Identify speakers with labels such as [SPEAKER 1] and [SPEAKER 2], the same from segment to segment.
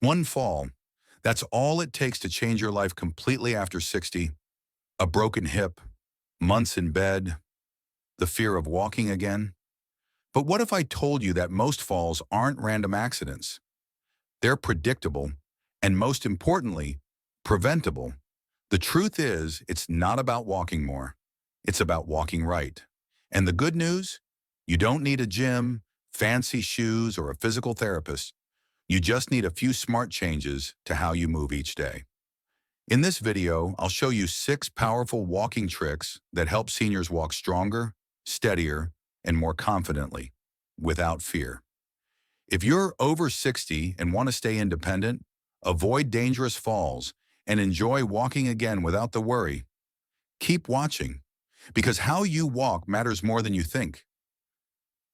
[SPEAKER 1] One fall, that's all it takes to change your life completely after 60. A broken hip, months in bed, the fear of walking again. But what if I told you that most falls aren't random accidents? They're predictable, and most importantly, preventable. The truth is, it's not about walking more. It's about walking right. And the good news? You don't need a gym, fancy shoes, or a physical therapist. You just need a few smart changes to how you move each day. In this video, I'll show you 6 powerful walking tricks that help seniors walk stronger, steadier, and more confidently, without fear. If you're over 60 and want to stay independent, avoid dangerous falls, and enjoy walking again without the worry, keep watching, because how you walk matters more than you think.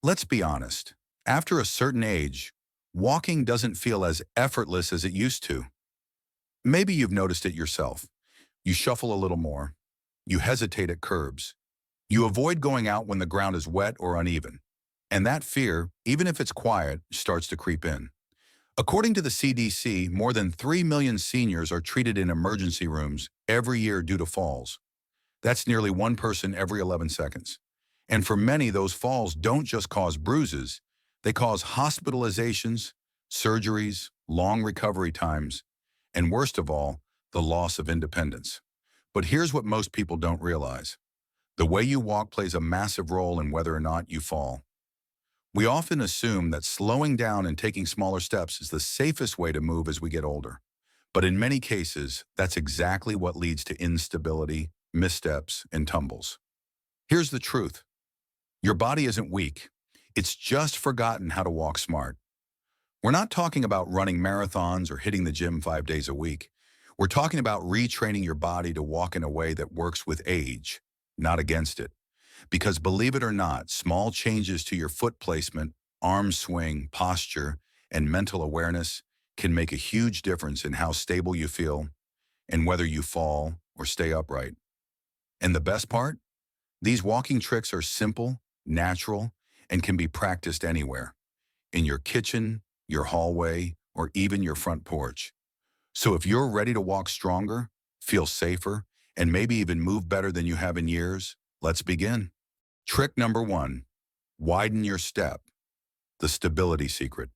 [SPEAKER 1] Let's be honest. After a certain age, walking doesn't feel as effortless as it used to. Maybe you've noticed it yourself. You shuffle a little more. You hesitate at curbs. You avoid going out when the ground is wet or uneven. And that fear, even if it's quiet, starts to creep in. According to the CDC, more than 3 million seniors are treated in emergency rooms every year due to falls. That's nearly one person every 11 seconds. And for many, those falls don't just cause bruises. They cause hospitalizations, surgeries, long recovery times, and worst of all, the loss of independence. But here's what most people don't realize. The way you walk plays a massive role in whether or not you fall. We often assume that slowing down and taking smaller steps is the safest way to move as we get older. But in many cases, that's exactly what leads to instability, missteps, and tumbles. Here's the truth. Your body isn't weak. It's just forgotten how to walk smart. We're not talking about running marathons or hitting the gym 5 days a week. We're talking about retraining your body to walk in a way that works with age, not against it. Because believe it or not, small changes to your foot placement, arm swing, posture, and mental awareness can make a huge difference in how stable you feel and whether you fall or stay upright. And the best part? These walking tricks are simple, natural, and can be practiced anywhere. In your kitchen, your hallway, or even your front porch. So if you're ready to walk stronger, feel safer, and maybe even move better than you have in years, let's begin. Trick number 1, widen your step, the stability secret.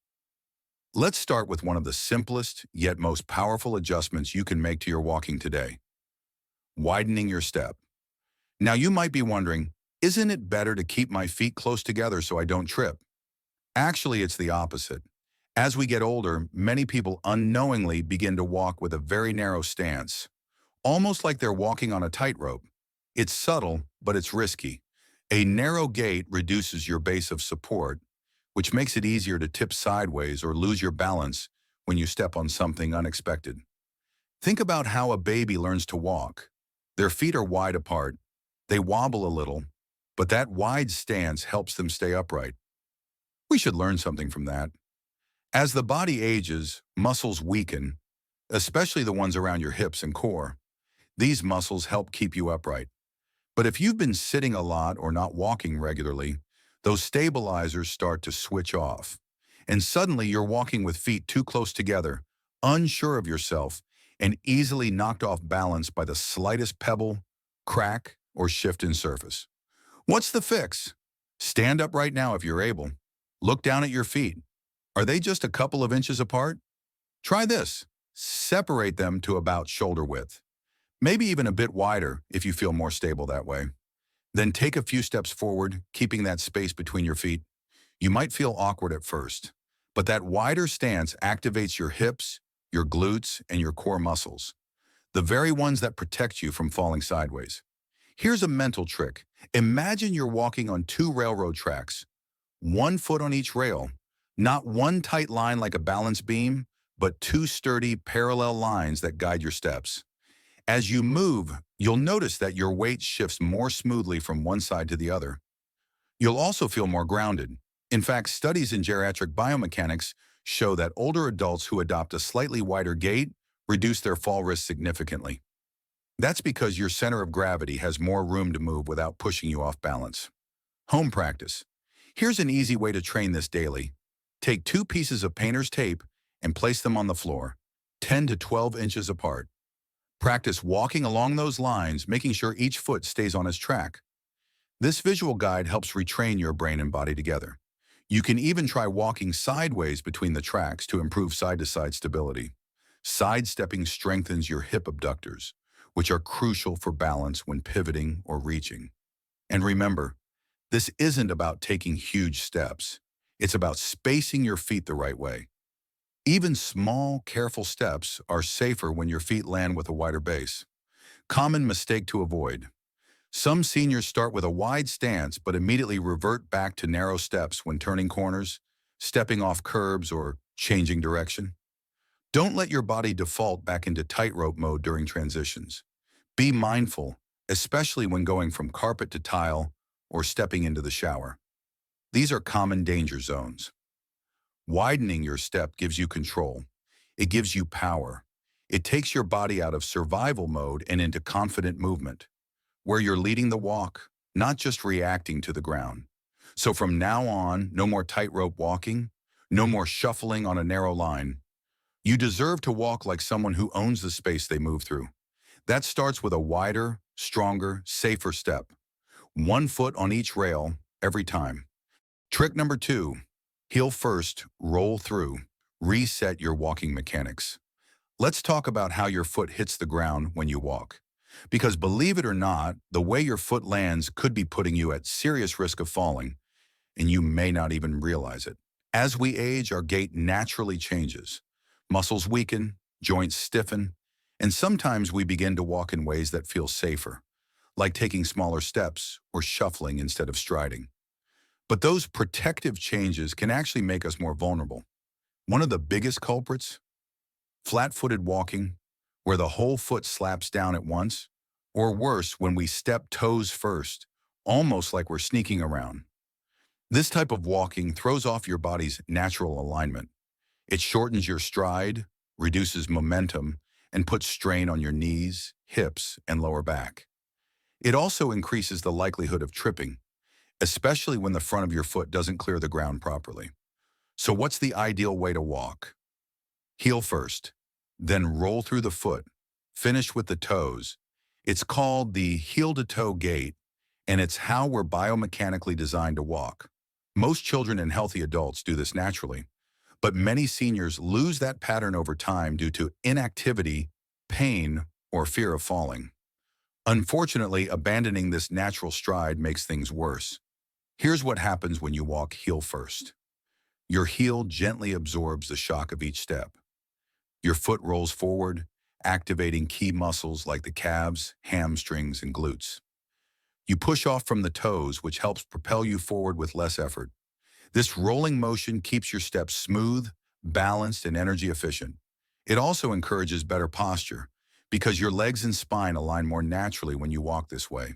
[SPEAKER 1] Let's start with one of the simplest yet most powerful adjustments you can make to your walking today. Widening your step. Now you might be wondering, isn't it better to keep my feet close together so I don't trip? Actually, it's the opposite. As we get older, many people unknowingly begin to walk with a very narrow stance, almost like they're walking on a tightrope. It's subtle, but it's risky. A narrow gait reduces your base of support, which makes it easier to tip sideways or lose your balance when you step on something unexpected. Think about how a baby learns to walk. Their feet are wide apart. They wobble a little, but that wide stance helps them stay upright. We should learn something from that. As the body ages, muscles weaken, especially the ones around your hips and core. These muscles help keep you upright. But if you've been sitting a lot or not walking regularly, those stabilizers start to switch off. And suddenly you're walking with feet too close together, unsure of yourself, and easily knocked off balance by the slightest pebble, crack, or shift in surface. What's the fix? Stand up right now if you're able. Look down at your feet. Are they just a couple of inches apart? Try this. Separate them to about shoulder width. Maybe even a bit wider if you feel more stable that way. Then take a few steps forward, keeping that space between your feet. You might feel awkward at first, but that wider stance activates your hips, your glutes, and your core muscles, the very ones that protect you from falling sideways. Here's a mental trick. Imagine you're walking on 2 railroad tracks, 1 foot on each rail, not one tight line like a balance beam, but 2 sturdy parallel lines that guide your steps. As you move, you'll notice that your weight shifts more smoothly from one side to the other. You'll also feel more grounded. In fact, studies in geriatric biomechanics show that older adults who adopt a slightly wider gait reduce their fall risk significantly. That's because your center of gravity has more room to move without pushing you off balance. Home practice. Here's an easy way to train this daily. Take 2 pieces of painter's tape and place them on the floor, 10 to 12 inches apart. Practice walking along those lines, making sure each foot stays on its track. This visual guide helps retrain your brain and body together. You can even try walking sideways between the tracks to improve side-to-side stability. Sidestepping strengthens your hip abductors, which are crucial for balance when pivoting or reaching. And remember, this isn't about taking huge steps. It's about spacing your feet the right way. Even small, careful steps are safer when your feet land with a wider base. Common mistake to avoid. Some seniors start with a wide stance but immediately revert back to narrow steps when turning corners, stepping off curbs, or changing direction. Don't let your body default back into tightrope mode during transitions. Be mindful, especially when going from carpet to tile or stepping into the shower. These are common danger zones. Widening your step gives you control. It gives you power. It takes your body out of survival mode and into confident movement, where you're leading the walk, not just reacting to the ground. So from now on, no more tightrope walking, no more shuffling on a narrow line. You deserve to walk like someone who owns the space they move through. That starts with a wider, stronger, safer step. One foot on each rail, every time. Trick number 2, heel first, roll through. Reset your walking mechanics. Let's talk about how your foot hits the ground when you walk. Because believe it or not, the way your foot lands could be putting you at serious risk of falling, and you may not even realize it. As we age, our gait naturally changes. Muscles weaken, joints stiffen, and sometimes we begin to walk in ways that feel safer, like taking smaller steps or shuffling instead of striding. But those protective changes can actually make us more vulnerable. One of the biggest culprits? Flat-footed walking, where the whole foot slaps down at once, or worse, when we step toes first, almost like we're sneaking around. This type of walking throws off your body's natural alignment. It shortens your stride, reduces momentum, and puts strain on your knees, hips, and lower back. It also increases the likelihood of tripping, especially when the front of your foot doesn't clear the ground properly. So what's the ideal way to walk? Heel first, then roll through the foot, finish with the toes. It's called the heel-to-toe gait, and it's how we're biomechanically designed to walk. Most children and healthy adults do this naturally, but many seniors lose that pattern over time due to inactivity, pain, or fear of falling. Unfortunately, abandoning this natural stride makes things worse. Here's what happens when you walk heel first. Your heel gently absorbs the shock of each step. Your foot rolls forward, activating key muscles like the calves, hamstrings, and glutes. You push off from the toes, which helps propel you forward with less effort. This rolling motion keeps your steps smooth, balanced, and energy efficient. It also encourages better posture, because your legs and spine align more naturally when you walk this way.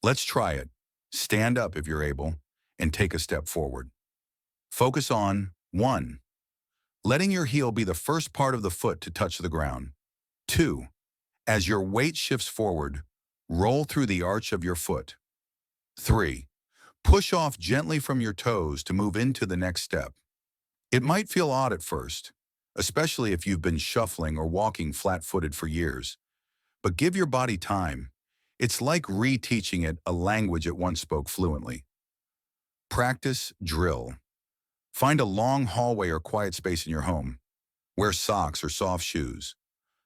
[SPEAKER 1] Let's try it. Stand up if you're able, and take a step forward. Focus on 1. Letting your heel be the first part of the foot to touch the ground. 2. As your weight shifts forward, roll through the arch of your foot. 3. Push off gently from your toes to move into the next step. It might feel odd at first, especially if you've been shuffling or walking flat-footed for years. But give your body time. It's like reteaching it a language it once spoke fluently. Practice, drill. Find a long hallway or quiet space in your home. Wear socks or soft shoes.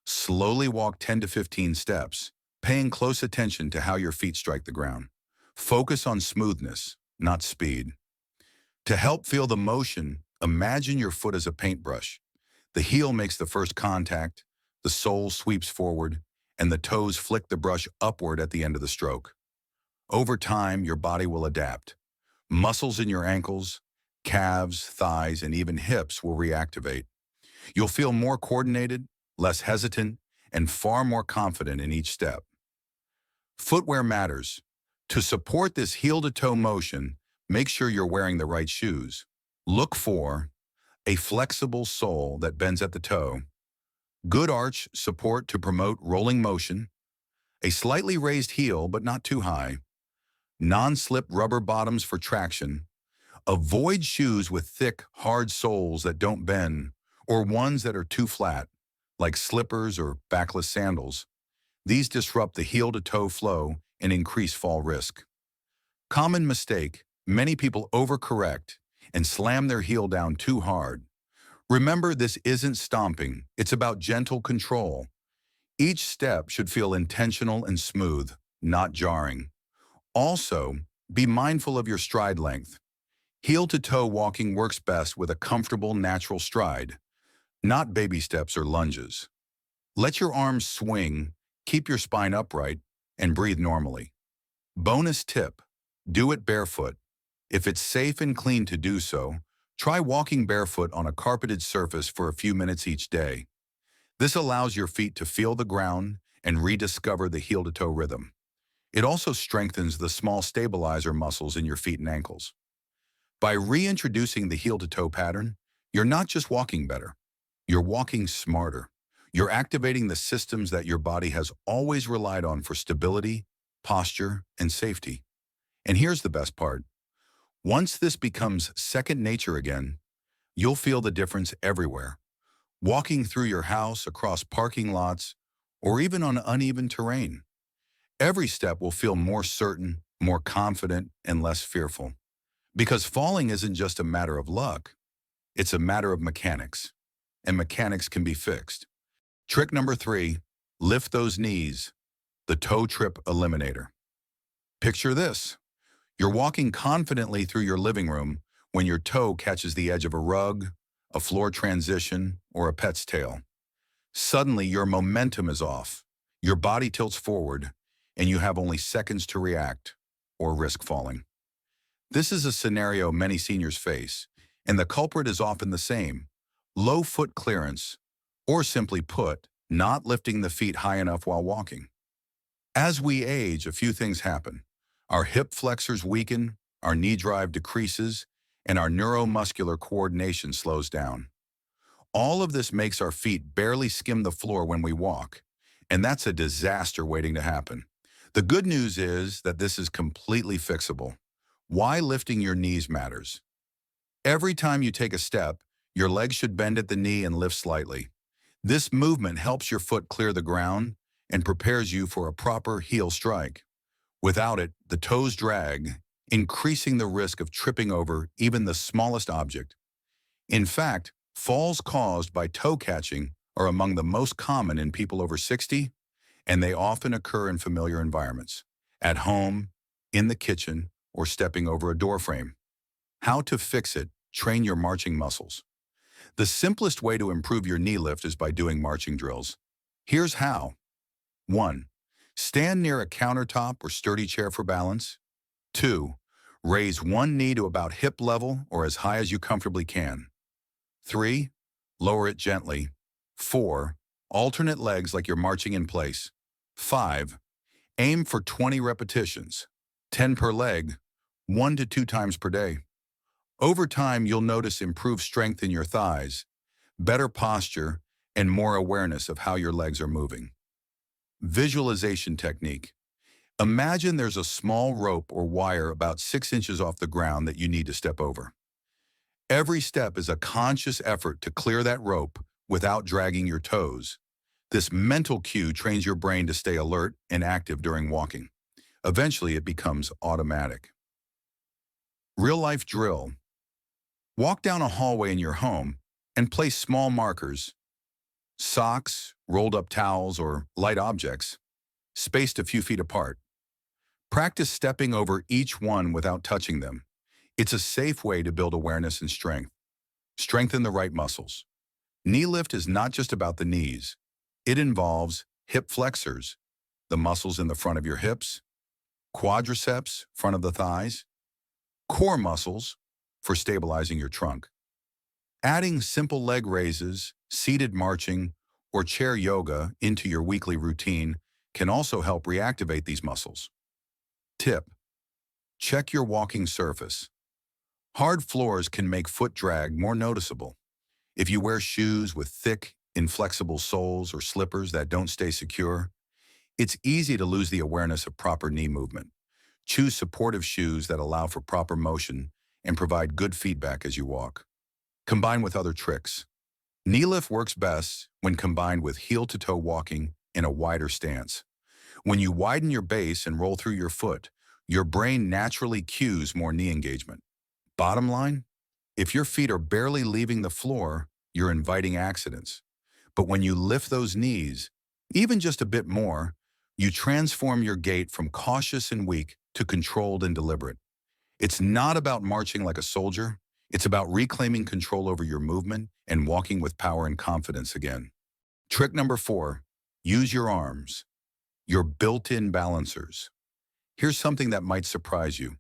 [SPEAKER 1] Slowly walk 10 to 15 steps, paying close attention to how your feet strike the ground. Focus on smoothness, not speed. To help feel the motion, imagine your foot as a paintbrush. The heel makes the first contact, the sole sweeps forward, and the toes flick the brush upward at the end of the stroke. Over time, your body will adapt. Muscles in your ankles, calves, thighs, and even hips will reactivate. You'll feel more coordinated, less hesitant, and far more confident in each step. Footwear matters. To support this heel-to-toe motion, make sure you're wearing the right shoes. Look for a flexible sole that bends at the toe, good arch support to promote rolling motion, a slightly raised heel but not too high, non-slip rubber bottoms for traction. Avoid shoes with thick, hard soles that don't bend or ones that are too flat, like slippers or backless sandals. These disrupt the heel-to-toe flow and increase fall risk. Common mistake: many people overcorrect and slam their heel down too hard. Remember, this isn't stomping, it's about gentle control. Each step should feel intentional and smooth, not jarring. Also, be mindful of your stride length. Heel-to-toe walking works best with a comfortable, natural stride, not baby steps or lunges. Let your arms swing, keep your spine upright, and breathe normally. Bonus tip: do it barefoot. If it's safe and clean to do so, try walking barefoot on a carpeted surface for a few minutes each day. This allows your feet to feel the ground and rediscover the heel-to-toe rhythm. It also strengthens the small stabilizer muscles in your feet and ankles. By reintroducing the heel-to-toe pattern, you're not just walking better, you're walking smarter. You're activating the systems that your body has always relied on for stability, posture, and safety. And here's the best part: once this becomes second nature again, you'll feel the difference everywhere. Walking through your house, across parking lots, or even on uneven terrain. Every step will feel more certain, more confident, and less fearful. Because falling isn't just a matter of luck, it's a matter of mechanics. And mechanics can be fixed. Trick number 3, lift those knees, the toe trip eliminator. Picture this: you're walking confidently through your living room when your toe catches the edge of a rug, a floor transition, or a pet's tail. Suddenly, your momentum is off, your body tilts forward, and you have only seconds to react or risk falling. This is a scenario many seniors face, and the culprit is often the same: low foot clearance, or simply put, not lifting the feet high enough while walking. As we age, a few things happen. Our hip flexors weaken, our knee drive decreases, and our neuromuscular coordination slows down. All of this makes our feet barely skim the floor when we walk, and that's a disaster waiting to happen. The good news is that this is completely fixable. Why lifting your knees matters. Every time you take a step, your legs should bend at the knee and lift slightly. This movement helps your foot clear the ground and prepares you for a proper heel strike. Without it, the toes drag, increasing the risk of tripping over even the smallest object. In fact, falls caused by toe catching are among the most common in people over 60, and they often occur in familiar environments: at home, in the kitchen, or stepping over a door frame. How to fix it: train your marching muscles. The simplest way to improve your knee lift is by doing marching drills. Here's how. 1. Stand near a countertop or sturdy chair for balance. 2. Raise one knee to about hip level or as high as you comfortably can. 3. Lower it gently. 4. Alternate legs like you're marching in place. 5. Aim for 20 repetitions, 10 per leg, 1 to 2 times per day. Over time, you'll notice improved strength in your thighs, better posture, and more awareness of how your legs are moving. Visualization technique. Imagine there's a small rope or wire about 6 inches off the ground that you need to step over. Every step is a conscious effort to clear that rope without dragging your toes. This mental cue trains your brain to stay alert and active during walking. Eventually, it becomes automatic. Real-life drill. Walk down a hallway in your home and place small markers, socks, rolled up towels, or light objects, spaced a few feet apart. Practice stepping over each one without touching them. It's a safe way to build awareness and strength. Strengthen the right muscles. Knee lift is not just about the knees. It involves hip flexors, the muscles in the front of your hips, quadriceps, front of the thighs, core muscles for stabilizing your trunk. Adding simple leg raises, seated marching, or chair yoga into your weekly routine can also help reactivate these muscles. Tip: check your walking surface. Hard floors can make foot drag more noticeable. If you wear shoes with thick, inflexible soles or slippers that don't stay secure, it's easy to lose the awareness of proper knee movement. Choose supportive shoes that allow for proper motion and provide good feedback as you walk. Combine with other tricks. Knee lift works best when combined with heel-to-toe walking in a wider stance. When you widen your base and roll through your foot, your brain naturally cues more knee engagement. Bottom line, if your feet are barely leaving the floor, you're inviting accidents. But when you lift those knees, even just a bit more, you transform your gait from cautious and weak to controlled and deliberate. It's not about marching like a soldier. It's about reclaiming control over your movement and walking with power and confidence again. Trick number 4, use your arms, your built-in balancers. Here's something that might surprise you.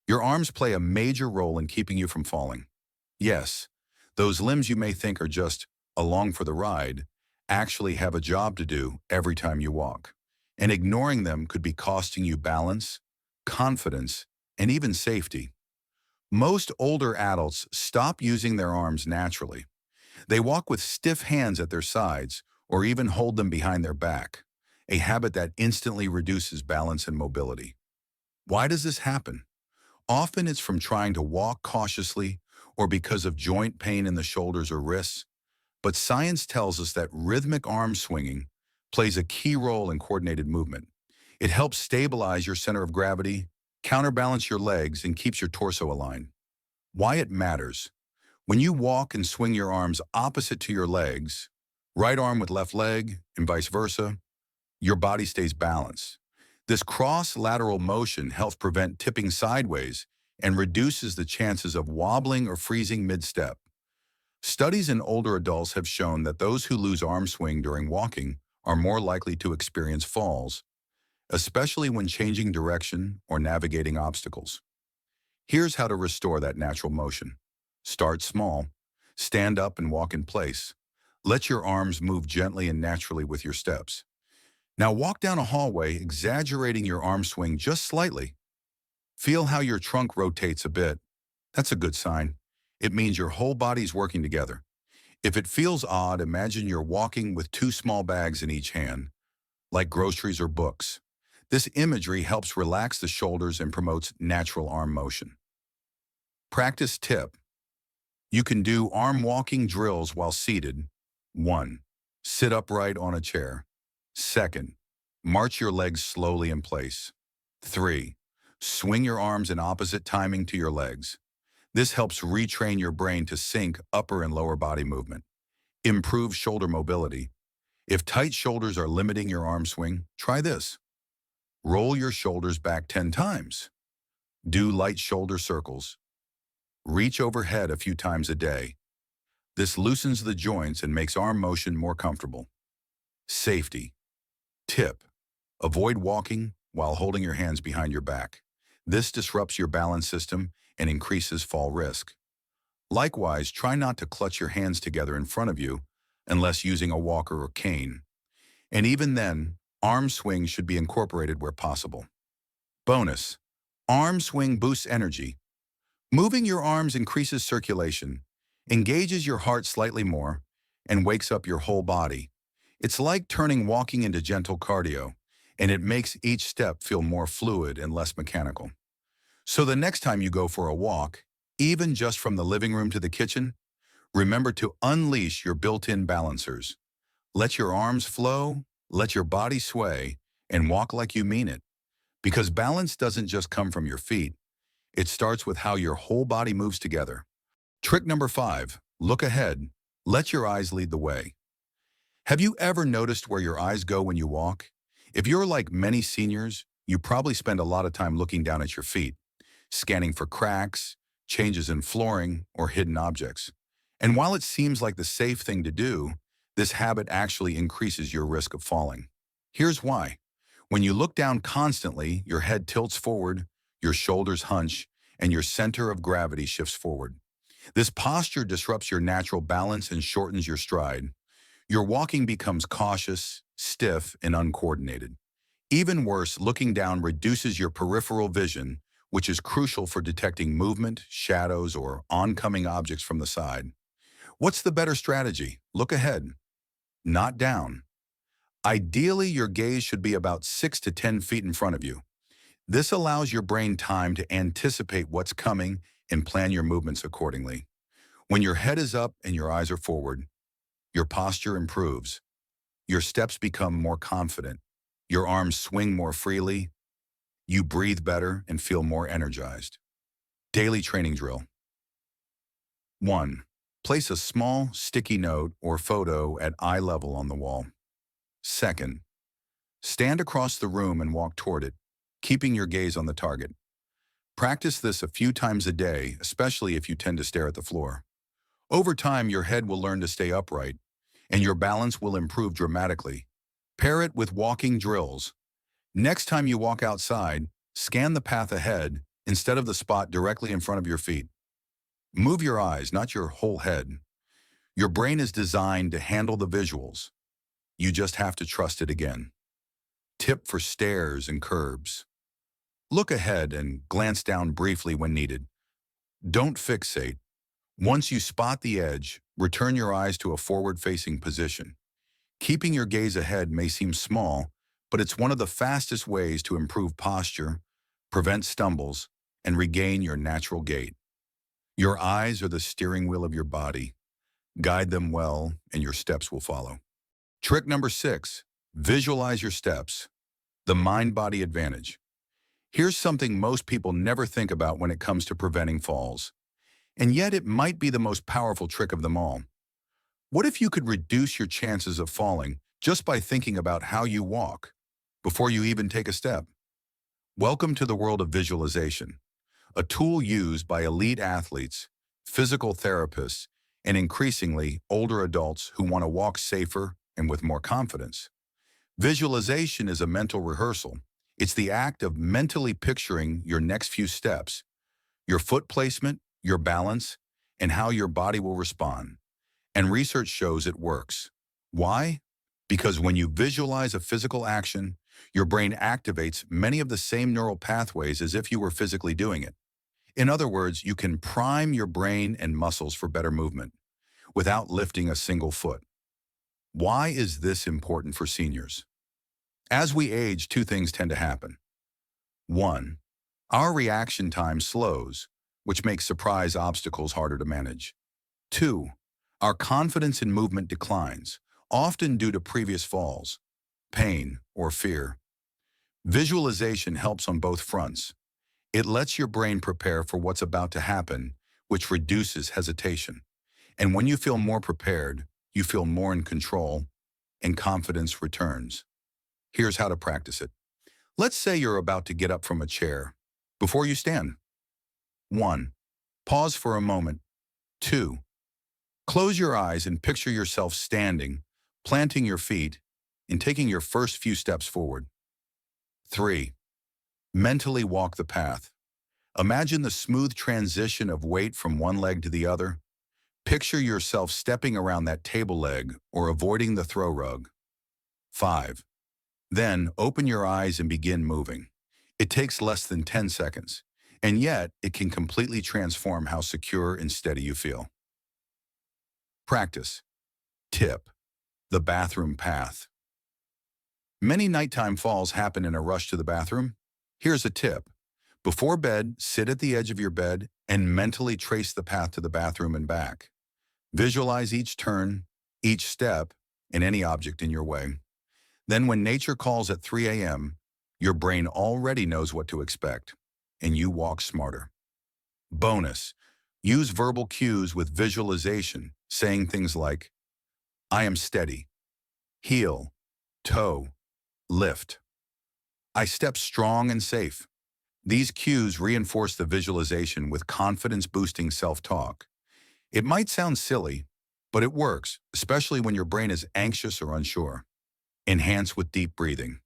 [SPEAKER 1] Your arms play a major role in keeping you from falling. Yes, those limbs you may think are just along for the ride actually have a job to do every time you walk. And ignoring them could be costing you balance, confidence, and even safety. Most older adults stop using their arms naturally. They walk with stiff hands at their sides or even hold them behind their back, a habit that instantly reduces balance and mobility. Why does this happen? Often it's from trying to walk cautiously or because of joint pain in the shoulders or wrists, but science tells us that rhythmic arm swinging plays a key role in coordinated movement. It helps stabilize your center of gravity, counterbalance your legs, and keeps your torso aligned. Why it matters. When you walk and swing your arms opposite to your legs, right arm with left leg and vice versa, your body stays balanced. This cross-lateral motion helps prevent tipping sideways and reduces the chances of wobbling or freezing mid-step. Studies in older adults have shown that those who lose arm swing during walking are more likely to experience falls, especially when changing direction or navigating obstacles. Here's how to restore that natural motion. Start small. Stand up and walk in place. Let your arms move gently and naturally with your steps. Now walk down a hallway, exaggerating your arm swing just slightly. Feel how your trunk rotates a bit. That's a good sign. It means your whole body's working together. If it feels odd, imagine you're walking with two small bags in each hand, like groceries or books. This imagery helps relax the shoulders and promotes natural arm motion. Practice tip. You can do arm walking drills while seated. 1. Sit upright on a chair. 2. March your legs slowly in place. 3. Swing your arms in opposite timing to your legs. This helps retrain your brain to sync upper and lower body movement. Improve shoulder mobility. If tight shoulders are limiting your arm swing, try this. Roll your shoulders back 10 times. Do light shoulder circles. Reach overhead a few times a day. This loosens the joints and makes arm motion more comfortable. Safety. Tip. Avoid walking while holding your hands behind your back. This disrupts your balance system and increases fall risk. Likewise, try not to clutch your hands together in front of you unless using a walker or cane. And even then, arm swing should be incorporated where possible. Bonus. Arm swing boosts energy. Moving your arms increases circulation, engages your heart slightly more, and wakes up your whole body. It's like turning walking into gentle cardio, and it makes each step feel more fluid and less mechanical. So the next time you go for a walk, even just from the living room to the kitchen, remember to unleash your built-in balancers. Let your arms flow, let your body sway, and walk like you mean it. Because balance doesn't just come from your feet, it starts with how your whole body moves together. Trick number 5, look ahead. Let your eyes lead the way. Have you ever noticed where your eyes go when you walk? If you're like many seniors, you probably spend a lot of time looking down at your feet, scanning for cracks, changes in flooring, or hidden objects. And while it seems like the safe thing to do, this habit actually increases your risk of falling. Here's why. When you look down constantly, your head tilts forward, your shoulders hunch, and your center of gravity shifts forward. This posture disrupts your natural balance and shortens your stride. Your walking becomes cautious, stiff, and uncoordinated. Even worse, looking down reduces your peripheral vision, which is crucial for detecting movement, shadows, or oncoming objects from the side. What's the better strategy? Look ahead, not down. Ideally, your gaze should be about 6 to 10 feet in front of you. This allows your brain time to anticipate what's coming and plan your movements accordingly. When your head is up and your eyes are forward, Your posture improves. Your steps become more confident. Your arms swing more freely. You breathe better and feel more energized. Daily training drill. 1. Place a small, sticky note or photo at eye level on the wall. Second, stand across the room and walk toward it, keeping your gaze on the target. Practice this a few times a day, especially if you tend to stare at the floor. Over time, your head will learn to stay upright, and your balance will improve dramatically. Pair it with walking drills. Next time you walk outside, scan the path ahead instead of the spot directly in front of your feet. Move your eyes, not your whole head. Your brain is designed to handle the visuals. You just have to trust it again. Tip for stairs and curbs. Look ahead and glance down briefly when needed. Don't fixate. Once you spot the edge, return your eyes to a forward-facing position. Keeping your gaze ahead may seem small, but it's one of the fastest ways to improve posture, prevent stumbles, and regain your natural gait. Your eyes are the steering wheel of your body. Guide them well, and your steps will follow. Trick number 6, visualize your steps. The mind-body advantage. Here's something most people never think about when it comes to preventing falls. And yet it might be the most powerful trick of them all. What if you could reduce your chances of falling just by thinking about how you walk before you even take a step? Welcome to the world of visualization, a tool used by elite athletes, physical therapists, and increasingly older adults who want to walk safer and with more confidence. Visualization is a mental rehearsal. It's the act of mentally picturing your next few steps, your foot placement, your balance, and how your body will respond. And research shows it works. Why? Because when you visualize a physical action, your brain activates many of the same neural pathways as if you were physically doing it. In other words, you can prime your brain and muscles for better movement without lifting a single foot. Why is this important for seniors? As we age, two things tend to happen. 1. Our reaction time slows, which makes surprise obstacles harder to manage. 2. Our confidence in movement declines, often due to previous falls, pain, or fear. Visualization helps on both fronts. It lets your brain prepare for what's about to happen, which reduces hesitation. And when you feel more prepared, you feel more in control, and confidence returns. Here's how to practice it. Let's say you're about to get up from a chair. Before you stand. 1. Pause for a moment. 2. Close your eyes and picture yourself standing, planting your feet, and taking your first few steps forward. 3. Mentally walk the path. Imagine the smooth transition of weight from one leg to the other. Picture yourself stepping around that table leg or avoiding the throw rug. 5. Then open your eyes and begin moving. It takes less than 10 seconds, and yet it can completely transform how secure and steady you feel. Practice. Tip: the bathroom path. Many nighttime falls happen in a rush to the bathroom. Here's a tip. Before bed, sit at the edge of your bed and mentally trace the path to the bathroom and back. Visualize each turn, each step, and any object in your way. Then when nature calls at 3 a.m., your brain already knows what to expect, and you walk smarter. Bonus: use verbal cues with visualization, saying things like, I am steady, heel, toe, lift. I step strong and safe. These cues reinforce the visualization with confidence-boosting self-talk. It might sound silly, but it works, especially when your brain is anxious or unsure. Enhance with deep breathing.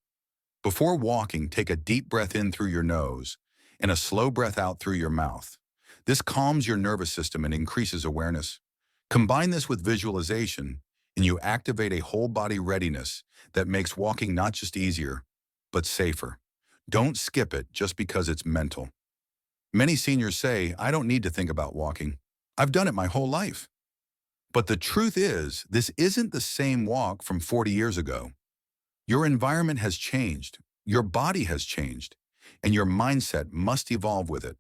[SPEAKER 1] Before walking, take a deep breath in through your nose and a slow breath out through your mouth. This calms your nervous system and increases awareness. Combine this with visualization, and you activate a whole-body readiness that makes walking not just easier, but safer. Don't skip it just because it's mental. Many seniors say, I don't need to think about walking. I've done it my whole life. But the truth is, this isn't the same walk from 40 years ago. Your environment has changed, your body has changed, and your mindset must evolve with it.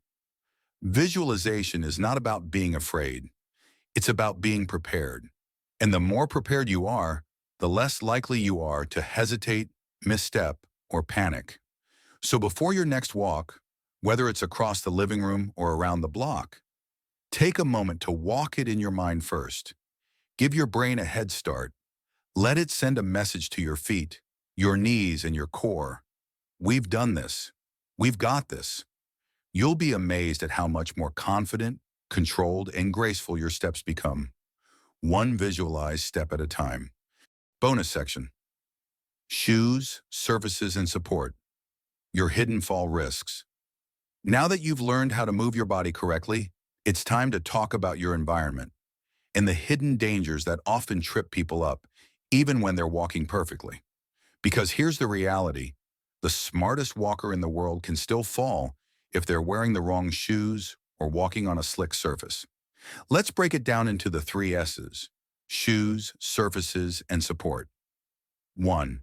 [SPEAKER 1] Visualization is not about being afraid. It's about being prepared. And the more prepared you are, the less likely you are to hesitate, misstep, or panic. So before your next walk, whether it's across the living room or around the block, take a moment to walk it in your mind first. Give your brain a head start. Let it send a message to your feet, your knees, and your core. We've done this. We've got this. You'll be amazed at how much more confident, controlled, and graceful your steps become, one visualized step at a time. Bonus section: shoes, surfaces, and support. Your hidden fall risks. Now that you've learned how to move your body correctly, it's time to talk about your environment and the hidden dangers that often trip people up, even when they're walking perfectly. Because here's the reality: the smartest walker in the world can still fall if they're wearing the wrong shoes or walking on a slick surface. Let's break it down into the 3 S's: shoes, surfaces, and support. 1.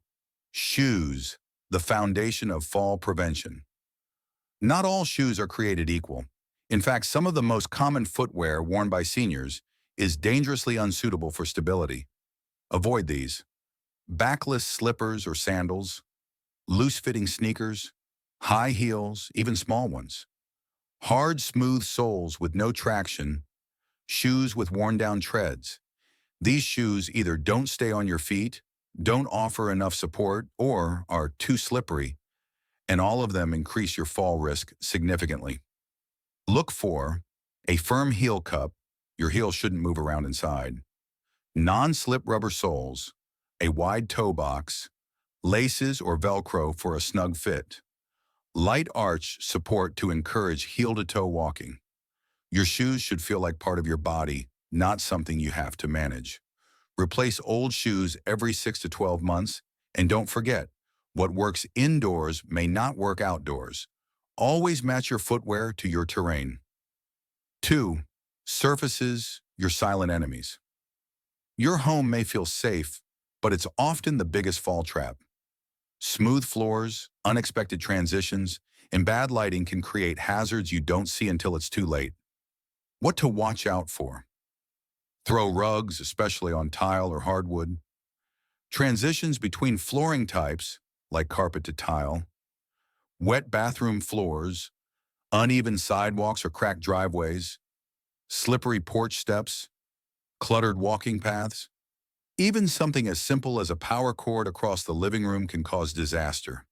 [SPEAKER 1] Shoes, the foundation of fall prevention. Not all shoes are created equal. In fact, some of the most common footwear worn by seniors is dangerously unsuitable for stability. Avoid these: backless slippers or sandals, loose-fitting sneakers, high heels, even small ones, hard, smooth soles with no traction, shoes with worn-down treads. These shoes either don't stay on your feet, don't offer enough support, or are too slippery, and all of them increase your fall risk significantly. Look for a firm heel cup — your heel shouldn't move around inside — non-slip rubber soles, a wide toe box, laces or Velcro for a snug fit, light arch support to encourage heel-to-toe walking. Your shoes should feel like part of your body, not something you have to manage. Replace old shoes every 6 to 12 months, and don't forget, what works indoors may not work outdoors. Always match your footwear to your terrain. 2. Surfaces, your silent enemies. Your home may feel safe, but it's often the biggest fall trap. Smooth floors, unexpected transitions, and bad lighting can create hazards you don't see until it's too late. What to watch out for: throw rugs, especially on tile or hardwood; transitions between flooring types, like carpet to tile; wet bathroom floors; uneven sidewalks or cracked driveways; slippery porch steps; cluttered walking paths. Even something as simple as a power cord across the living room can cause disaster.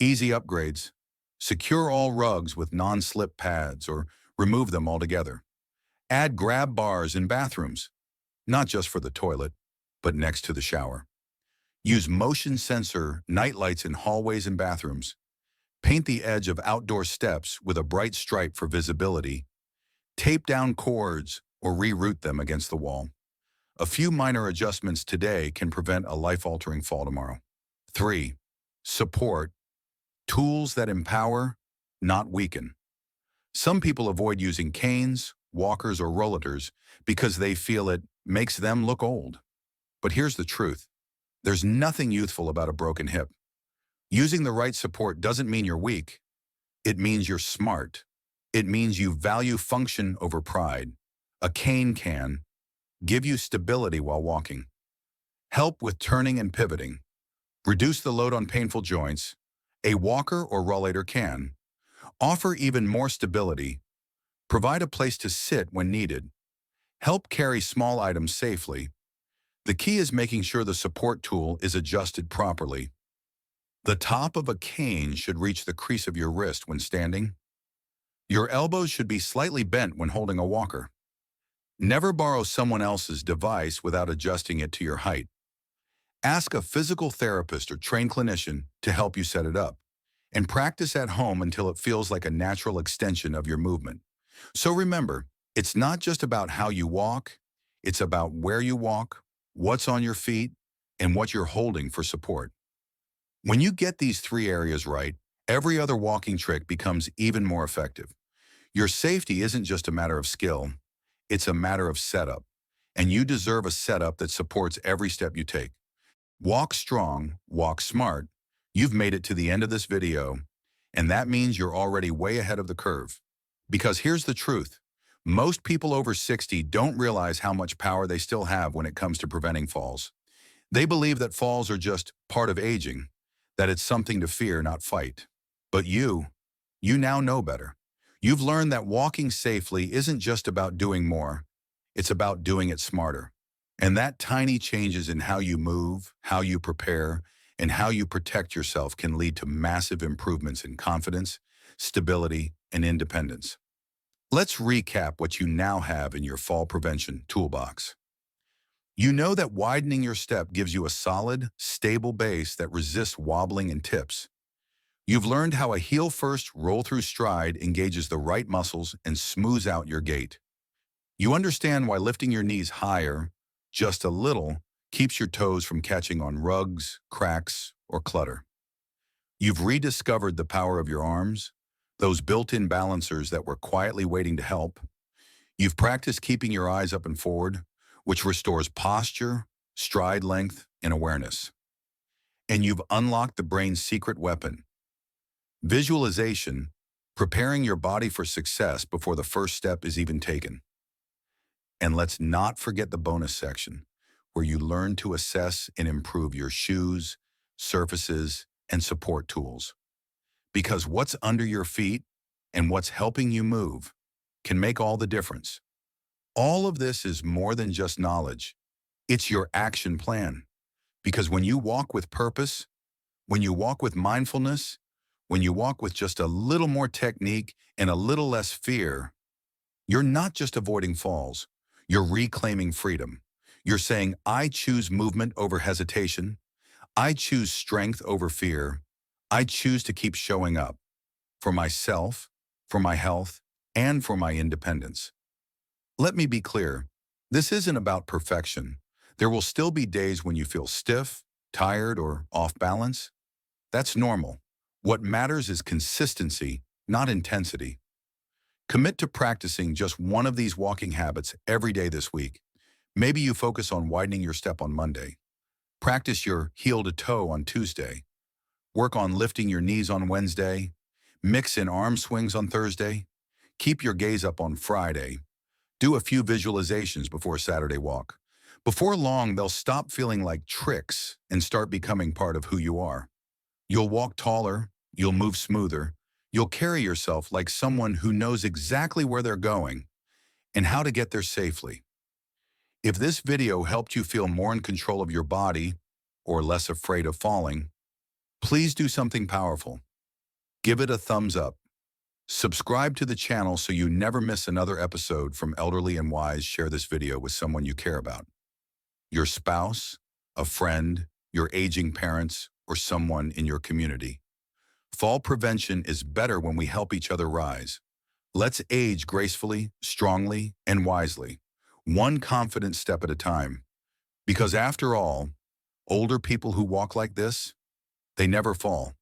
[SPEAKER 1] Easy upgrades: secure all rugs with non-slip pads or remove them altogether. Add grab bars in bathrooms, not just for the toilet, but next to the shower. Use motion sensor nightlights in hallways and bathrooms. Paint the edge of outdoor steps with a bright stripe for visibility. Tape down cords or reroute them against the wall. A few minor adjustments today can prevent a life-altering fall tomorrow. 3. Support, tools that empower, not weaken. Some people avoid using canes, walkers, or rollators because they feel it makes them look old. But here's the truth: there's nothing youthful about a broken hip. Using the right support doesn't mean you're weak. It means you're smart. It means you value function over pride. A cane can give you stability while walking, help with turning and pivoting, reduce the load on painful joints. A walker or rollator can offer even more stability, provide a place to sit when needed, help carry small items safely. The key is making sure the support tool is adjusted properly. The top of a cane should reach the crease of your wrist when standing. Your elbows should be slightly bent when holding a walker. Never borrow someone else's device without adjusting it to your height. Ask a physical therapist or trained clinician to help you set it up, and practice at home until it feels like a natural extension of your movement. So remember, it's not just about how you walk, it's about where you walk, what's on your feet, and what you're holding for support. When you get these 3 areas right, every other walking trick becomes even more effective. Your safety isn't just a matter of skill, it's a matter of setup, and you deserve a setup that supports every step you take. Walk strong, walk smart. You've made it to the end of this video, and that means you're already way ahead of the curve. Because here's the truth: Most people over 60 don't realize how much power they still have when it comes to preventing falls. They believe that falls are just part of aging, that it's something to fear, not fight. But you now know better. You've learned that walking safely isn't just about doing more, it's about doing it smarter. And that tiny changes in how you move, how you prepare, and how you protect yourself can lead to massive improvements in confidence, stability, and independence. Let's recap what you now have in your fall prevention toolbox. You know that widening your step gives you a solid, stable base that resists wobbling and tips. You've learned how a heel-first roll-through stride engages the right muscles and smooths out your gait. You understand why lifting your knees higher, just a little, keeps your toes from catching on rugs, cracks, or clutter. You've rediscovered the power of your arms, those built-in balancers that were quietly waiting to help. You've practiced keeping your eyes up and forward, which restores posture, stride length, and awareness. And you've unlocked the brain's secret weapon, visualization, preparing your body for success before the first step is even taken. And let's not forget the bonus section, where you learn to assess and improve your shoes, surfaces, and support tools. Because what's under your feet and what's helping you move can make all the difference. All of this is more than just knowledge. It's your action plan. Because when you walk with purpose, when you walk with mindfulness, when you walk with just a little more technique and a little less fear, you're not just avoiding falls, you're reclaiming freedom. You're saying, I choose movement over hesitation. I choose strength over fear. I choose to keep showing up for myself, for my health, and for my independence. Let me be clear, this isn't about perfection. There will still be days when you feel stiff, tired, or off balance. That's normal. What matters is consistency, not intensity. Commit to practicing just one of these walking habits every day this week. Maybe you focus on widening your step on Monday. Practice your heel to toe on Tuesday. Work on lifting your knees on Wednesday. Mix in arm swings on Thursday. Keep your gaze up on Friday. Do a few visualizations before a Saturday walk. Before long, they'll stop feeling like tricks and start becoming part of who you are. You'll walk taller, you'll move smoother, you'll carry yourself like someone who knows exactly where they're going and how to get there safely. If this video helped you feel more in control of your body or less afraid of falling, please do something powerful. Give it a thumbs up. Subscribe to the channel so you never miss another episode from Elderly and Wise. Share this video with someone you care about. Your spouse, a friend, your aging parents, or someone in your community. Fall prevention is better when we help each other rise. Let's age gracefully, strongly, and wisely, one confident step at a time. Because after all, older people who walk like this, they never fall.